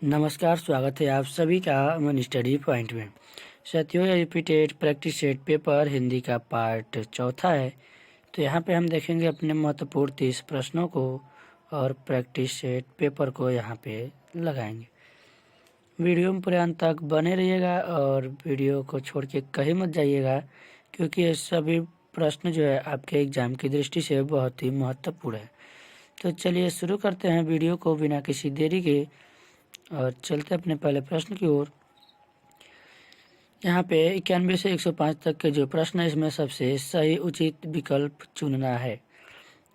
नमस्कार, स्वागत है आप सभी का अमन स्टडी पॉइंट में। साथियों, ये repeated practice set paper Hindi का पार्ट चौथा है। तो यहाँ पे हम देखेंगे अपने महत्वपूर्ण 30 प्रश्नों को और प्रैक्टिस सेट पेपर को यहाँ पे लगाएंगे। वीडियो में पूरे अंत तक बने रहिएगा और वीडियो को छोड़ के कहीं मत जाइएगा, क्योंकि ये सभी प्रश्न जो है आपके एग्जाम की दृष्टि से बहुत ही महत्वपूर्ण है। तो चलिए शुरू करते हैं वीडियो को बिना किसी देरी के और चलते अपने पहले प्रश्न की ओर। यहाँ पे 91 से 105 तक के जो प्रश्न है, इसमें सबसे सही उचित विकल्प चुनना है।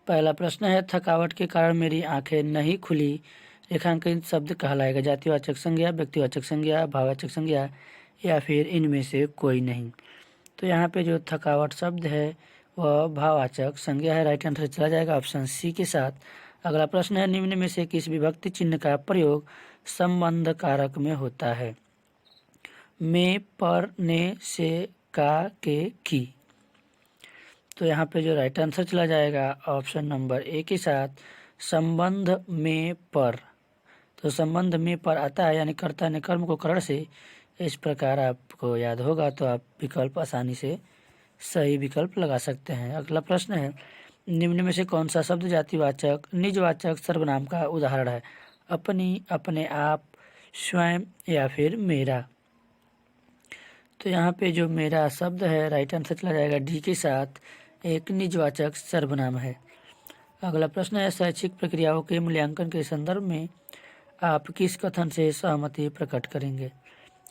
पहला प्रश्न है, थकावट के कारण मेरी आंखें नहीं खुली रेखांकित शब्द कहलाएगा? जातिवाचक संज्ञा, व्यक्तिवाचक संज्ञा, भाववाचक संज्ञा या फिर इनमें से कोई नहीं। तो यहाँ पे जो थकावट शब्द है वह भाववाचक संज्ञा है। राइट आंसर चला जाएगा ऑप्शन सी के साथ। अगला प्रश्न है, निम्न में से किस विभक्ति चिन्ह का प्रयोग संबंध कारक में होता है? में, पर, ने, से, का, के, की। तो यहाँ पे जो राइट आंसर चला जाएगा ऑप्शन नंबर ए के साथ, संबंध में पर। तो संबंध में पर आता है, यानी कर्ता ने कर्म को करण से। इस प्रकार आपको याद होगा तो आप विकल्प आसानी से सही विकल्प लगा सकते हैं। अगला प्रश्न है, निम्न में से कौन सा शब्द जातिवाचक निजवाचक सर्वनाम का उदाहरण है? अपनी, अपने आप, स्वयं या फिर मेरा। तो यहाँ पे जो मेरा शब्द है, राइट आंसर चला जाएगा डी के साथ, एक निजवाचक सर्वनाम है। अगला प्रश्न है, शैक्षिक प्रक्रियाओं के मूल्यांकन के संदर्भ में आप किस कथन से सहमति प्रकट करेंगे?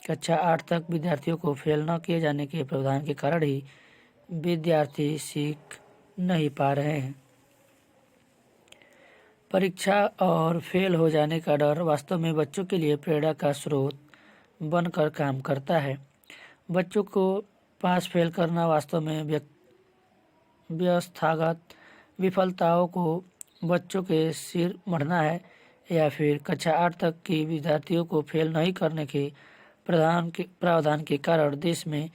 कक्षा 8 तक विद्यार्थियों को फेल न किए जाने के प्रावधान के कारण ही विद्यार्थी सीख नहीं पा रहे हैं। परीक्षा और फेल हो जाने का डर वास्तव में बच्चों के लिए प्रेरणा का स्रोत बनकर काम करता है। बच्चों को पास फेल करना वास्तव में व्यवस्थागत विफलताओं को बच्चों के सिर मढ़ना है, या फिर कक्षा 8 तक की विद्यार्थियों को फेल नहीं करने के प्रावधान के कारण देश में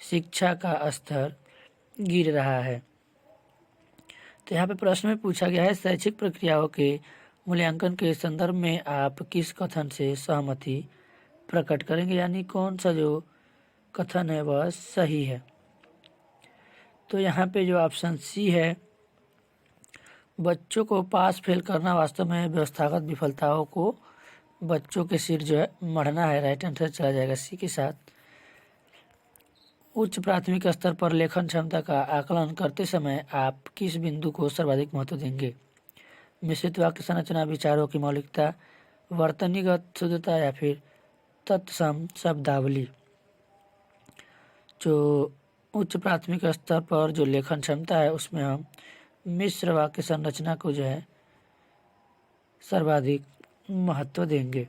शिक्षा का स्तर गिर रहा है। तो यहाँ पे प्रश्न में पूछा गया है, शैक्षिक प्रक्रियाओं के मूल्यांकन के संदर्भ में आप किस कथन से सहमति प्रकट करेंगे, यानी कौन सा जो कथन है वह सही है। तो यहाँ पे जो ऑप्शन सी है, बच्चों को पास फेल करना वास्तव में व्यवस्थागत विफलताओं को बच्चों के सिर जो है मढ़ना है। राइट आंसर चला जाएगा सी के साथ। उच्च प्राथमिक स्तर पर लेखन क्षमता का आकलन करते समय आप किस बिंदु को सर्वाधिक महत्व देंगे? मिश्रित वाक्य संरचना, विचारों की मौलिकता, वर्तनीगत शुद्धता या फिर तत्सम शब्दावली। जो उच्च प्राथमिक स्तर पर जो लेखन क्षमता है, उसमें हम मिश्र वाक्य संरचना को जो है सर्वाधिक महत्व देंगे।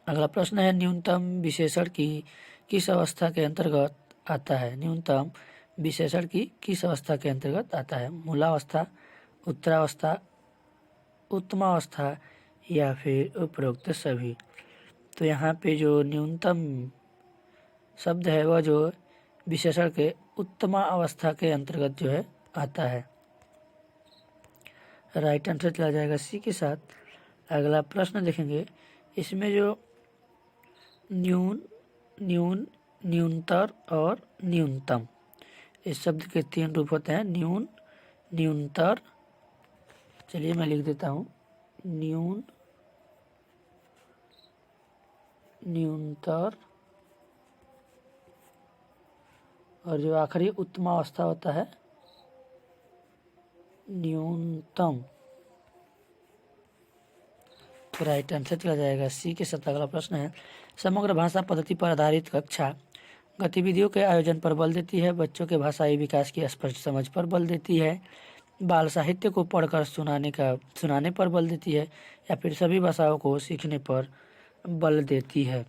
अगला प्रश्न है, न्यूनतम विशेषण की किस अवस्था के अंतर्गत आता है? न्यूनतम विशेषण की किस अवस्था के अंतर्गत आता है? मूलावस्था, उत्तरावस्था, उत्तमावस्था या फिर उपरोक्त सभी। तो यहाँ पे जो न्यूनतम शब्द है वह जो विशेषण के उत्तमा अवस्था के अंतर्गत जो है आता है। राइट आंसर चला जाएगा सी के साथ। अगला प्रश्न देखेंगे, इसमें जो न्यूनतर और न्यूनतम, इस शब्द के 3 रूप होते हैं, न्यूनतर। चलिए मैं लिख देता हूँ, न्यूनतर, और जो आखिरी उत्तमावस्था होता है न्यूनतम। तो राइट आंसर चला जाएगा सी के साथ। अगला प्रश्न है, समग्र भाषा पद्धति पर आधारित कक्षा गतिविधियों के आयोजन पर बल देती है, बच्चों के भाषाई विकास की स्पष्ट समझ पर बल देती है, बाल साहित्य को पढ़कर सुनाने पर बल देती है, या फिर सभी भाषाओं को सीखने पर बल देती है?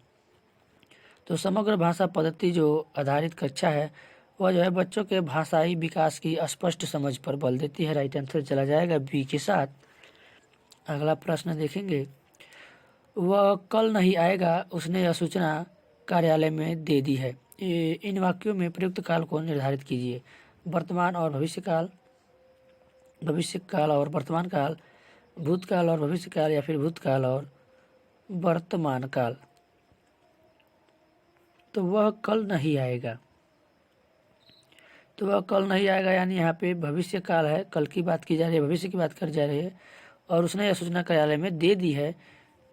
तो समग्र भाषा पद्धति जो आधारित कक्षा है वह जो है बच्चों के भाषाई विकास की स्पष्ट समझ पर बल देती है। राइट आंसर चला जाएगा बी के साथ। अगला प्रश्न देखेंगे, वह कल नहीं आएगा, उसने यह सूचना कार्यालय में दे दी है। इन वाक्यों में प्रयुक्त काल को निर्धारित कीजिए। वर्तमान और भविष्यकाल और वर्तमान काल, भूतकाल और भविष्यकाल, या फिर भूतकाल और वर्तमान काल, तो वह कल नहीं आएगा। तो वह कल नहीं आएगा यानी यहाँ पे भविष्य काल है, कल की बात की जा रही है, भविष्य की बात कर जा रही है और उसने यह सूचना कार्यालय में दे दी है,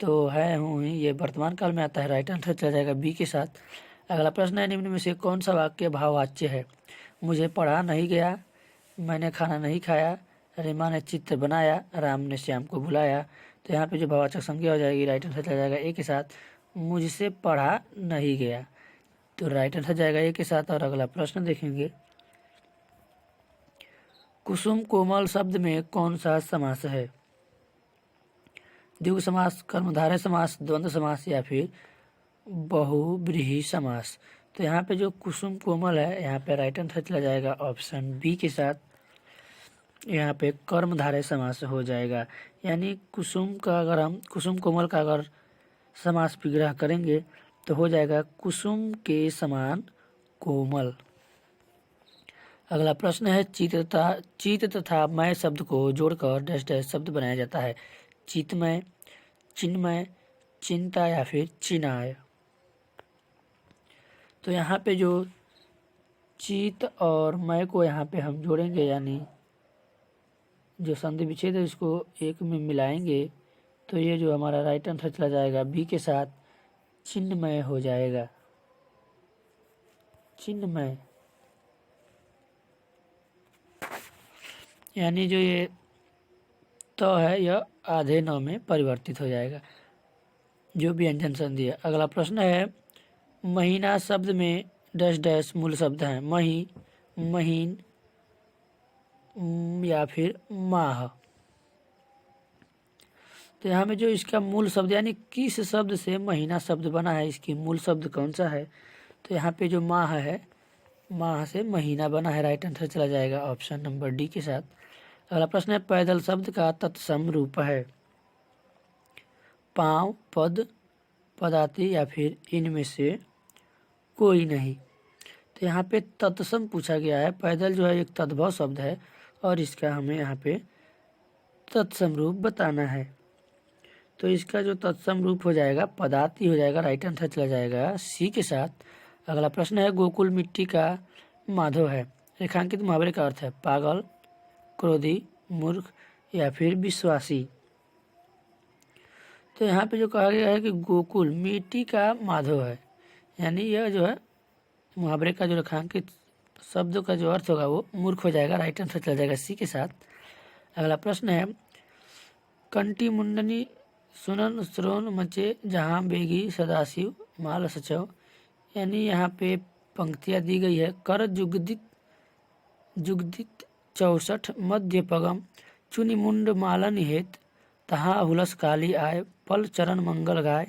तो है हूँ ही, ये वर्तमान काल में आता है। राइट आंसर चला जाएगा बी के साथ। अगला प्रश्न है, निम्न में से कौन सा वाक्य भाववाच्य है? मुझे पढ़ा नहीं गया, मैंने खाना नहीं खाया, रीमा ने चित्र बनाया, राम ने श्याम को बुलाया। तो यहाँ पे जो भाववाचक संज्ञा हो जाएगी, राइट आंसर चला जाएगा ए के साथ, मुझसे पढ़ा नहीं गया। तो राइट आंसर जाएगा ए के साथ। और अगला प्रश्न देखेंगे, कुसुम कोमल शब्द में कौन सा समास है? द्विगु समास, कर्मधारय समास, द्वंद्व समास या फिर बहुव्रीहि समास। तो यहाँ पे जो कुसुम कोमल है, यहाँ पे राइट आंसर चला जाएगा ऑप्शन बी के साथ, यहाँ पे कर्मधारय समास हो जाएगा। यानी कुसुम का अगर हम कुसुम कोमल का अगर समास विग्रह करेंगे तो हो जाएगा कुसुम के समान कोमल। अगला प्रश्न है, चित तथा मय शब्द को जोड़कर डैश डैश शब्द बनाया जाता है। चितमय, चिन्मय, चिंता या फिर चिनाय। तो यहाँ पे जो चित और मय को यहाँ पे हम जोड़ेंगे, यानी जो संधि विच्छेद है इसको एक में मिलाएंगे, तो ये जो हमारा राइट आंसर चला जाएगा बी के साथ, चिन्मय हो जाएगा। चिन्मय यानी जो ये तो है यह आधे न में परिवर्तित हो जाएगा, जो व्यंजन संधि है। अगला प्रश्न है, महीना शब्द में डैश डैश मूल शब्द हैं। मही, महीन या फिर माह। तो यहाँ में जो इसका मूल शब्द यानी किस शब्द से महीना शब्द बना है, इसकी मूल शब्द कौन सा है? तो यहाँ पे जो माह है, माह से महीना बना है। राइट आंसर चला जाएगा ऑप्शन नंबर डी के साथ। अगला प्रश्न है, पैदल शब्द का तत्सम रूप है। पांव, पद, पदाति या फिर इनमें से कोई नहीं। तो यहाँ पे तत्सम पूछा गया है। पैदल जो है एक तद्भव शब्द है और इसका हमें यहाँ पे तत्सम रूप बताना है। तो इसका जो तत्सम रूप हो जाएगा पदाति हो जाएगा। राइट आंसर चला जाएगा सी के साथ। अगला प्रश्न है, गोकुल मिट्टी का माधव है। रेखांकित मुहावरे का अर्थ है पागल, क्रोधी, मूर्ख या फिर विश्वासी। तो यहाँ पे जो कहा गया है कि गोकुल मिट्टी का माधव है, यानी यह जो है मुहावरे का जो रेखांकित शब्दों का जो अर्थ होगा वो मूर्ख हो जाएगा। राइट आंसर चला जाएगा सी के साथ। अगला प्रश्न है, कंटी मुंडनी सुनन श्रोन मचे जहाँ बेगी सदाशिव माल सचव। यानी यहाँ पे पंक्तियाँ दी गई है, कर जुगदित जुगदित 64 मध्य पगम चुनि मुंड मालन हेत तहाँ हुलस काली आय पल चरण मंगल गाय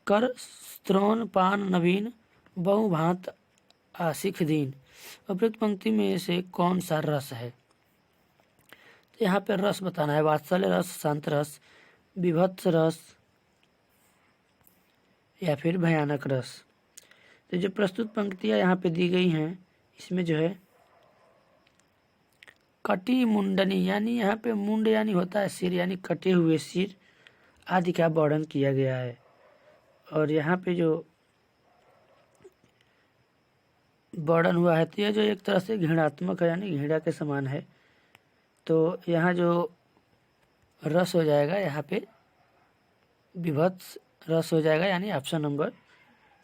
कर स्त्रोन पान नवीन बहु भांत आशिख दीन। उपयुक्त पंक्ति में से कौन सा रस है? तो यहाँ पे रस बताना है, वात्सल्य रस, शांत रस, विभत्स रस या फिर भयानक रस। तो जो प्रस्तुत पंक्तियाँ यहाँ पे दी गई हैं इसमें जो है कटी मुंडनी, यानी यहाँ पे मुंड यानी होता है सिर, यानी कटे हुए सिर आदि का वर्णन किया गया है। और यहाँ पे जो वर्णन हुआ है तो यह जो एक तरह से घृणात्मक है, यानी घृणा के समान है। तो यहाँ जो रस हो जाएगा यहाँ पे विभत्स रस हो जाएगा, यानी ऑप्शन नंबर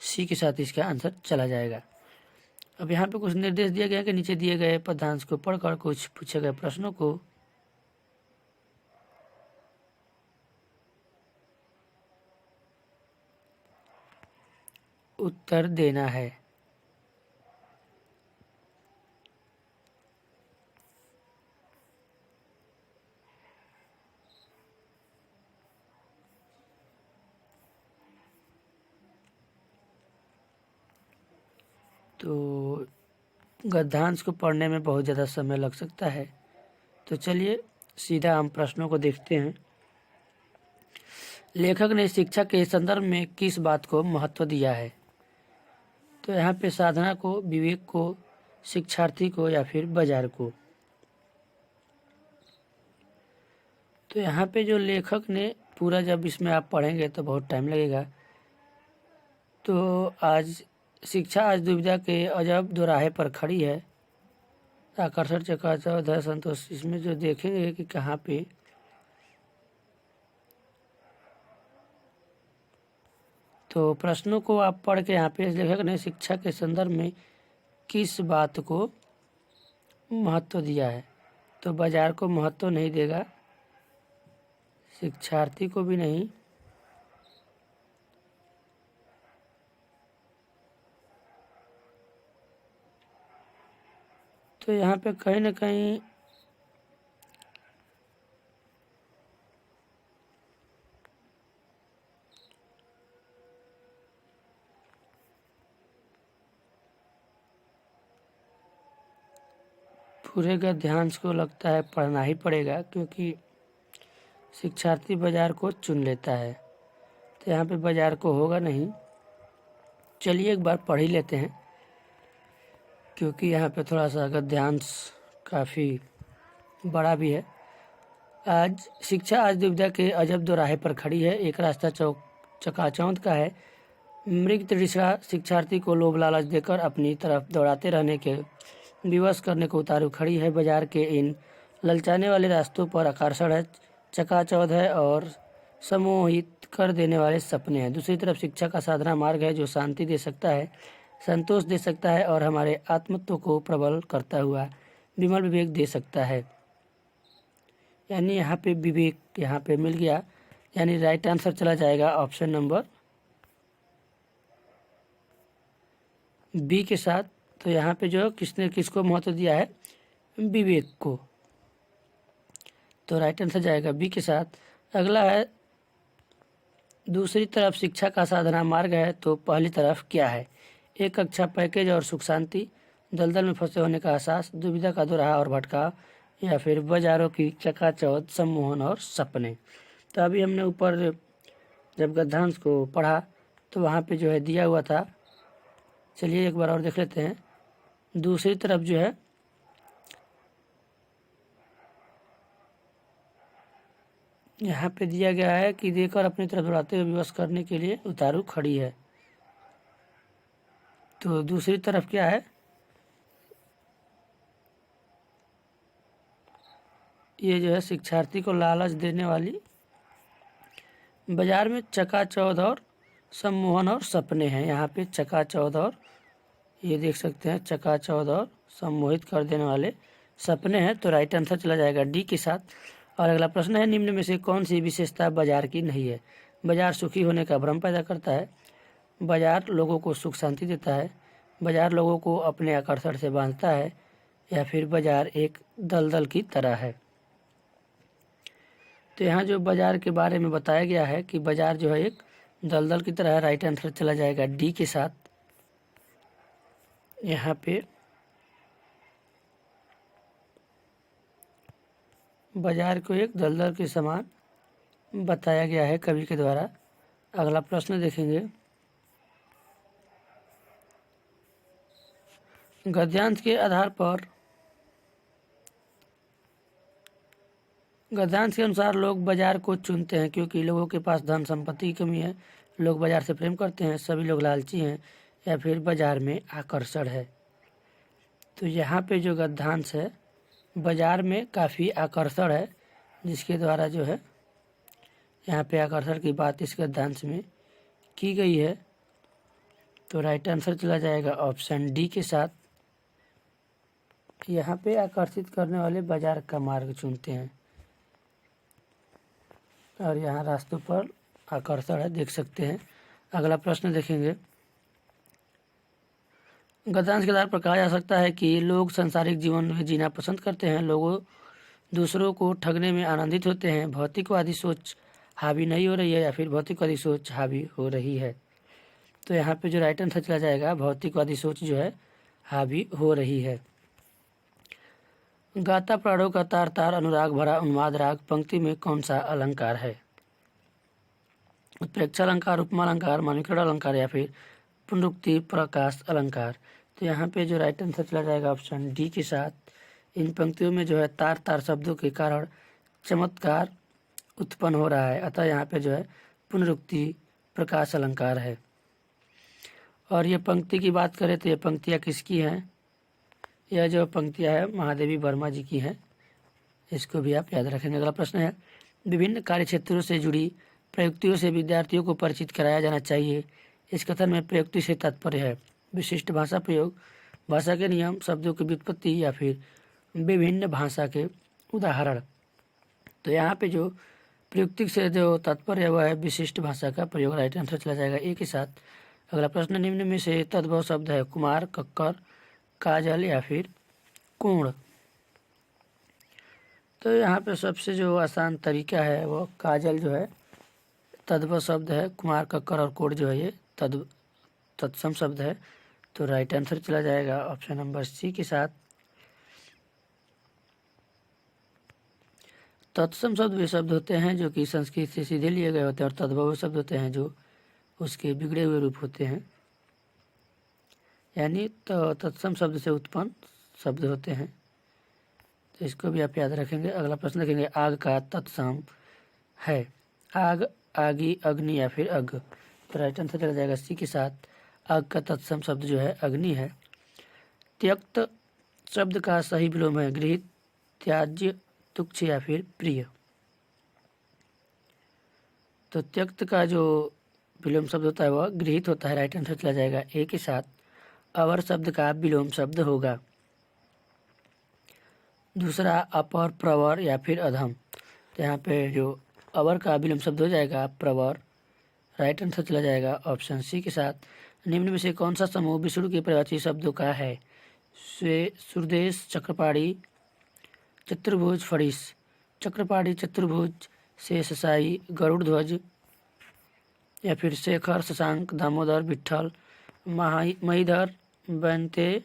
सी के साथ इसका आंसर चला जाएगा। अब यहाँ पे कुछ निर्देश दिया गया कि नीचे दिए गए पदांश को पढ़कर कुछ पूछे गए प्रश्नों को उत्तर देना है। तो गद्यांश को पढ़ने में बहुत ज़्यादा समय लग सकता है, तो चलिए सीधा हम प्रश्नों को देखते हैं। लेखक ने शिक्षा के संदर्भ में किस बात को महत्व दिया है? तो यहाँ पे साधना को, विवेक को, शिक्षार्थी को या फिर बाजार को। तो यहाँ पे जो लेखक ने पूरा जब इसमें आप पढ़ेंगे तो बहुत टाइम लगेगा। तो आज शिक्षा आज दुविधा के अजब दोराहे पर खड़ी है। आकर्षण चकाचौंध है संतोष, इसमें जो देखेंगे कि कहाँ पे तो प्रश्नों को आप पढ़ के यहाँ पे लेखक ने शिक्षा के संदर्भ में किस बात को महत्व दिया है। तो बाजार को महत्व नहीं देगा, शिक्षार्थी को भी नहीं, तो यहाँ पे कहीं ना कहीं पूरे गद्यांश को लगता है पढ़ना ही पड़ेगा, क्योंकि शिक्षार्थी बाजार को चुन लेता है। तो यहाँ पे बाजार को होगा नहीं। चलिए एक बार पढ़ ही लेते हैं, क्योंकि यहाँ पे थोड़ा सा गद्यांश काफ़ी बड़ा भी है। आज शिक्षा आज दुविधा के अजब दोराहे पर खड़ी है। एक रास्ता चकाचौंध का है। मृग तृष्णा शिक्षार्थी को लोभ लालच देकर अपनी तरफ दौड़ाते रहने के विवश करने को उतारू खड़ी है। बाजार के इन ललचाने वाले रास्तों पर आकर्षण है, चकाचौंध है और सम्मोहित कर देने वाले सपने हैं। दूसरी तरफ शिक्षा का साधना मार्ग है जो शांति दे सकता है, संतोष दे सकता है और हमारे आत्मत्व को प्रबल करता हुआ विमल विवेक दे सकता है। यानी यहाँ पे विवेक यहाँ पे मिल गया, यानी राइट आंसर चला जाएगा ऑप्शन नंबर बी के साथ। तो यहाँ पे जो किसने किसको महत्व दिया है, विवेक को, तो राइट आंसर जाएगा बी के साथ। अगला है दूसरी तरफ शिक्षा का साधना मार्ग है, तो पहली तरफ क्या है। एक कक्षा पैकेज और सुख शांति, दलदल में फंसे होने का एहसास, दुविधा का दोराहा और भटकाव, या फिर बाजारों की चकाचौंध, सम्मोहन और सपने। तो अभी हमने ऊपर जब गद्यांश को पढ़ा तो वहाँ पे जो है दिया हुआ था। चलिए एक बार और देख लेते हैं। दूसरी तरफ जो है यहाँ पे दिया गया है कि देकर अपनी तरफ दौड़ाते हुए विवश करने के लिए उतारू खड़ी है। तो दूसरी तरफ क्या है, ये जो है शिक्षार्थी को लालच देने वाली, बाजार में चकाचौंध और सम्मोहन और सपने हैं। यहाँ पे चकाचौंध और ये देख सकते हैं चकाचौंध और सम्मोहित कर देने वाले सपने हैं। तो राइट आंसर चला जाएगा डी के साथ। और अगला प्रश्न है निम्न में से कौन सी विशेषता बाजार की नहीं है। बाजार सुखी होने का भ्रम पैदा करता है, बाजार लोगों को सुख शांति देता है, बाजार लोगों को अपने आकर्षण से बांधता है, या फिर बाजार एक दलदल की तरह है। तो यहाँ जो बाजार के बारे में बताया गया है कि बाजार जो है एक दलदल की तरह है, राइट आंसर चला जाएगा डी के साथ। यहाँ पे बाजार को एक दलदल के समान बताया गया है कवि के द्वारा। अगला प्रश्न देखेंगे। गद्यांश के आधार पर गद्यांश के अनुसार लोग बाजार को चुनते हैं क्योंकि लोगों के पास धन संपत्ति की कमी है, लोग बाजार से प्रेम करते हैं, सभी लोग लालची हैं, या फिर बाजार में आकर्षण है। तो यहाँ पे जो गद्यांश है बाजार में काफ़ी आकर्षण है, जिसके द्वारा जो है यहाँ पे आकर्षण की बात इस गद्यांश में की गई है। तो राइट आंसर चला जाएगा ऑप्शन डी के साथ। यहाँ पे आकर्षित करने वाले बाजार का मार्ग चुनते हैं, और यहाँ रास्तों पर आकर्षण है, देख सकते हैं। अगला प्रश्न देखेंगे। गद्यांश के आधार पर कहा जा सकता है कि लोग सांसारिक जीवन में जीना पसंद करते हैं, लोगों दूसरों को ठगने में आनंदित होते हैं, भौतिकवादी सोच हावी नहीं हो रही है, या फिर भौतिकवादी सोच हावी हो रही है। तो यहाँ पे जो राइट आंसर चला जाएगा भौतिकवादी सोच जो है हावी हो रही है। गाता प्राणों का तार तार अनुराग भरा उन्माद राग पंक्ति में कौन सा अलंकार है। उत्प्रेक्षा अलंकार, उपमा अलंकार, मानवीकरण अलंकार, या फिर पुनरुक्ति प्रकाश अलंकार। तो यहाँ पे जो राइट आंसर चला जाएगा ऑप्शन डी के साथ। इन पंक्तियों में जो है तार तार शब्दों के कारण चमत्कार उत्पन्न हो रहा है, अतः यहाँ पे जो है पुनरुक्ति प्रकाश अलंकार है। और ये पंक्ति की बात करें तो ये पंक्तियाँ किसकी हैं? यह जो पंक्तियाँ है महादेवी वर्मा जी की हैं, इसको भी आप याद रखेंगे। अगला प्रश्न है, विभिन्न कार्य क्षेत्रों से जुड़ी प्रयुक्तियों से विद्यार्थियों को परिचित कराया जाना चाहिए। इस कथन में प्रयुक्ति से तात्पर्य है विशिष्ट भाषा प्रयोग, भाषा के नियम, शब्दों की व्युत्पत्ति या फिर विभिन्न भाषा के उदाहरण। तो यहाँ पे जो प्रयुक्ति से जो तात्पर्य है वह है विशिष्ट भाषा का प्रयोग। राइट आंसर चला जाएगा ए के साथ। अगला प्रश्न, निम्न में से तद्भव शब्द है कुमार, कक्कर, काजल या फिर कोण। तो यहाँ पे सबसे जो आसान तरीका है वो काजल जो है तद्भव शब्द है, कुमार, कक्कर और कोण जो है ये तत्सम शब्द है। तो राइट आंसर चला जाएगा ऑप्शन नंबर सी के साथ। तत्सम शब्द वे शब्द होते हैं जो कि संस्कृत से सीधे लिए गए होते हैं, और तद्भव वे शब्द होते हैं जो उसके बिगड़े हुए रूप होते हैं, यानी तो तत्सम शब्द से उत्पन्न शब्द होते हैं। तो इसको भी आप याद रखेंगे। अगला प्रश्न देखेंगे, आग का तत्सम है आग, आगी, अग्नि या फिर अग। तो राइट आंसर चला जाएगा सी के साथ। आग का तत्सम शब्द जो है अग्नि है। त्यक्त शब्द का सही विलोम है गृहीत, त्याज्य, तुच्छ या फिर प्रिय। तो त्यक्त का जो विलोम शब्द होता है वह गृहीत होता है। राइट आंसर चला जाएगा ए के साथ। अवर शब्द का विलोम शब्द होगा दूसरा अपर, प्रवर या फिर अधम। तो यहाँ पे जो अवर का विलोम शब्द हो जाएगा प्रवर। राइट आंसर चला जाएगा ऑप्शन सी के साथ। निम्न में से कौन सा समूह विष्णु के पर्यायवाची शब्दों का है? सुरदेश, चक्रपाणी, चतुर्भुज, फणिस। चक्रपाणी, चतुर्भुज, शेषशायी, गरुड़ ध्वज या फिर शेखर, शशांक, दामोदर, विट्ठल, महीधर, बैंते,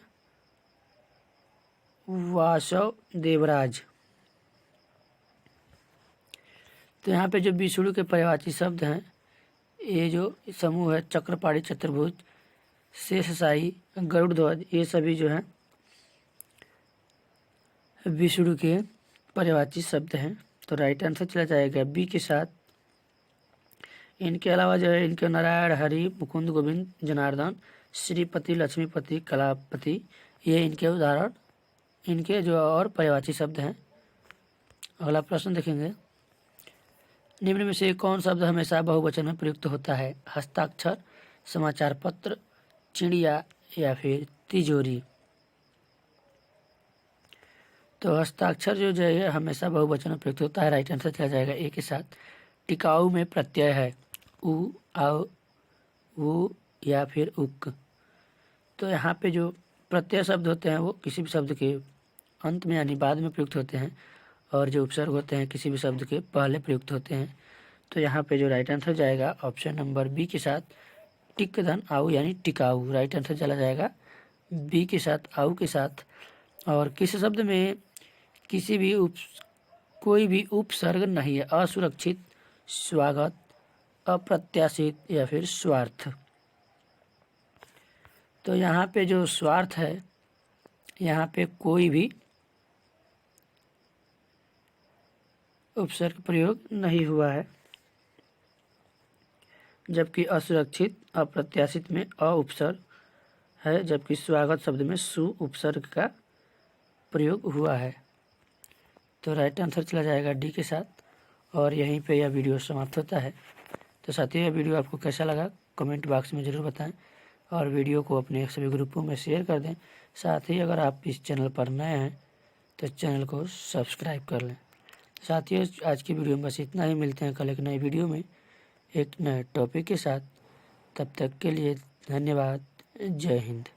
वासव, देवराज। तो यहाँ पे जो विष्णु के पर्यायवाची शब्द हैं, ये जो समूह है चक्रपाणी, चतुर्भुज, शेषशायी, गरुड़ ध्वज, ये सभी जो है विष्णु के पर्यायवाची शब्द हैं। तो राइट आंसर चला जाएगा बी के साथ। इनके अलावा जो है इनके नारायण, हरि, मुकुंद, गोविंद, जनार्दन, श्रीपति, लक्ष्मीपति, कलापति, ये इनके उदाहरण, इनके जो और पर्यायवाची शब्द हैं। अगला प्रश्न देखेंगे, निम्न में से कौन शब्द हमेशा बहुवचन में प्रयुक्त होता है? हस्ताक्षर, समाचार पत्र, चिड़िया या फिर तिजोरी। तो हस्ताक्षर जो है हमेशा बहुवचन में प्रयुक्त होता है। राइट आंसर चला जाएगा ए के साथ। टिकाऊ में प्रत्यय है उ, आओ, वो या फिर उक। तो यहाँ पे जो प्रत्यय शब्द होते हैं वो किसी भी शब्द के अंत में यानी बाद में प्रयुक्त होते हैं, और जो उपसर्ग होते हैं किसी भी शब्द के पहले प्रयुक्त होते हैं। तो यहाँ पे जो राइट आंसर जाएगा ऑप्शन नंबर बी के साथ, टिक धन आऊ यानी टिकाऊ। राइट आंसर चला जाएगा बी के साथ, आऊ के साथ। और किस शब्द में कोई भी उपसर्ग नहीं है? असुरक्षित, स्वागत, अप्रत्याशित या फिर स्वार्थ। तो यहाँ पे जो स्वार्थ है, यहाँ पे कोई भी उपसर्ग प्रयोग नहीं हुआ है, जबकि असुरक्षित, अप्रत्याशित में अ उपसर्ग है, जबकि स्वागत शब्द में सु उपसर्ग का प्रयोग हुआ है। तो राइट आंसर चला जाएगा डी के साथ। और यहीं पे यह वीडियो समाप्त होता है। तो साथियों, यह वीडियो आपको कैसा लगा कमेंट बॉक्स में ज़रूर बताएं, और वीडियो को अपने सभी ग्रुपों में शेयर कर दें। साथ ही अगर आप इस चैनल पर नए हैं तो चैनल को सब्सक्राइब कर लें। साथियों, आज की वीडियो में बस इतना ही। मिलते हैं कल एक नई वीडियो में एक नए टॉपिक के साथ। तब तक के लिए धन्यवाद। जय हिंद।